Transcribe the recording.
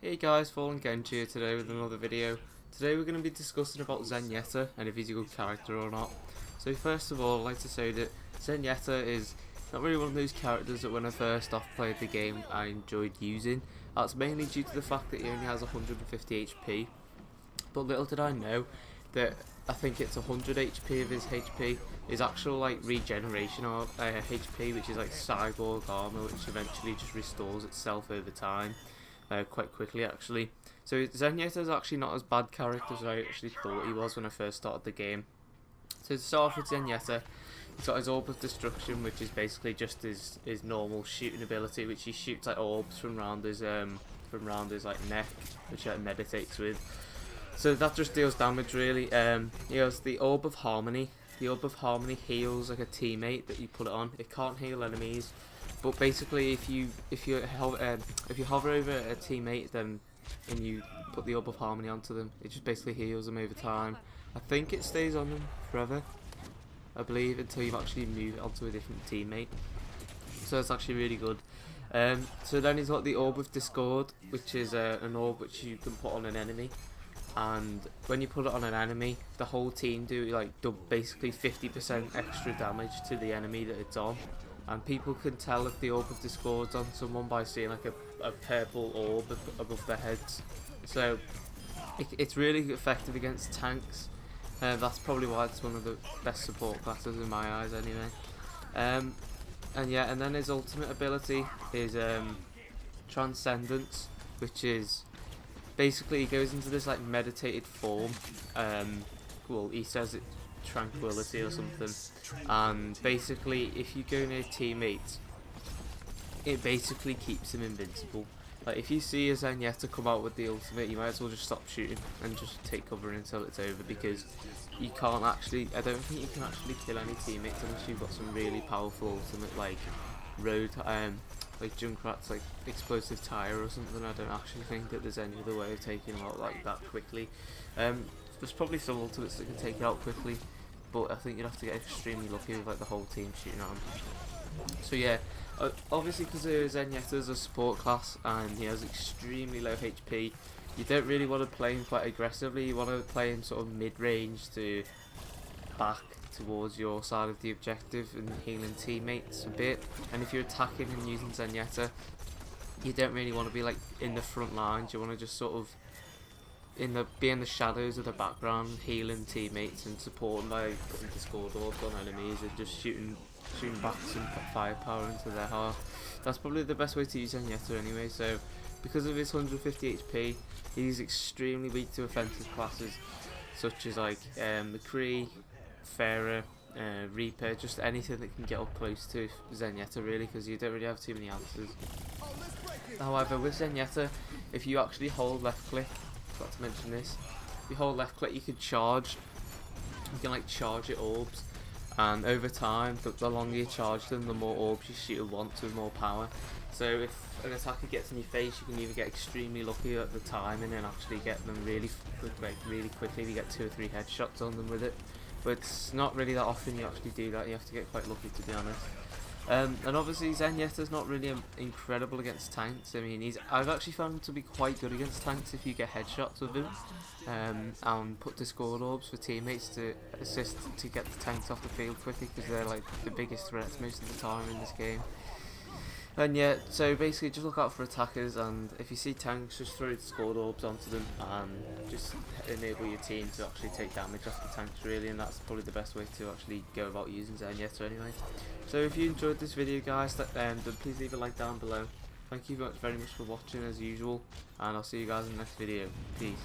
Hey guys, Fallen Genji here today with another video. Today we're going to be discussing about Zenyetta and if he's a good character or not. So first of all, I'd like to say that Zenyetta is not really one of those characters that when I first off played the game I enjoyed using. That's mainly due to the fact that he only has 150 HP. But little did I know that I think it's 100 HP of his HP is actual like regeneration of HP, which is like cyborg armor, which eventually just restores itself over time. Quite quickly actually. So Zenyetta is actually not as bad character as I actually thought he was when I first started the game. So to start off with Zenyetta, he's got his Orb of Destruction, which is basically just his normal shooting ability, which he shoots like orbs from round his like neck, which he like meditates with. So that just deals damage really. He has the Orb of Harmony. The Orb of Harmony heals like a teammate that you put it on. It can't heal enemies. But basically, if you hover over a teammate, then and you put the Orb of Harmony onto them, it just basically heals them over time. I think it stays on them forever, I believe, until you actually move it onto a different teammate. So it's actually really good. So then he's got the Orb of Discord, which is an orb which you can put on an enemy. And when you put it on an enemy, the whole team do basically 50% extra damage to the enemy that it's on. And people can tell if the Orb of Discord's on someone by seeing like a purple orb above their heads. So it's really effective against tanks. That's probably why it's one of the best support classes in my eyes anyway. And then his ultimate ability is Transcendence, which is basically he goes into this like meditated form. Well, he says it tranquility or something, and basically if you go near teammates it basically keeps him invincible. Like if you see a Zenyetta come out with the ultimate, you might as well just stop shooting and just take cover until it's over, because you can't actually, I don't think you can actually kill any teammates unless you've got some really powerful ultimate like road like Junkrat's like explosive tire or something. I don't actually think that there's any other way of taking him out like that quickly. There's probably some ultimates that can take it out quickly, but I think you'd have to get extremely lucky with like the whole team shooting at him. So yeah, obviously because Zenyetta is a support class and he has extremely low HP, you don't really want to play him quite aggressively. You want to play him sort of mid-range to back towards your side of the objective and healing teammates a bit. And if you're attacking and using Zenyetta, you don't really want to be like in the front lines. You want to just sort of be in the shadows of the background, healing teammates and supporting by putting Discord orbs on enemies and just shooting back some firepower into their heart. That's probably the best way to use Zenyetta anyway. So because of his 150 HP, he's extremely weak to offensive classes such as like McCree, Pharah, Reaper, just anything that can get up close to Zenyetta really, because you don't really have too many answers. However, with Zenyetta, if you actually hold left click, forgot to mention this, if you hold left click you can charge, you can like charge your orbs, and over time the longer you charge them, the more orbs you shoot at once with more power. So if an attacker gets in your face, you can either get extremely lucky at the time and then actually get them really quickly. You get 2 or 3 headshots on them with it, but it's not really that often you actually do that. You have to get quite lucky, to be honest. And obviously Zenyetta's not really incredible against tanks. I mean, I've actually found him to be quite good against tanks if you get headshots with him, and put Discord orbs for teammates to assist to get the tanks off the field quickly, because they're like the biggest threats most of the time in this game. And yeah, so basically just look out for attackers, and if you see tanks, just throw Discord orbs onto them and just enable your team to actually take damage off the tanks really, and that's probably the best way to actually go about using Zenyetta anyway. So if you enjoyed this video guys, then please leave a like down below. Thank you very much for watching as usual, and I'll see you guys in the next video. Peace.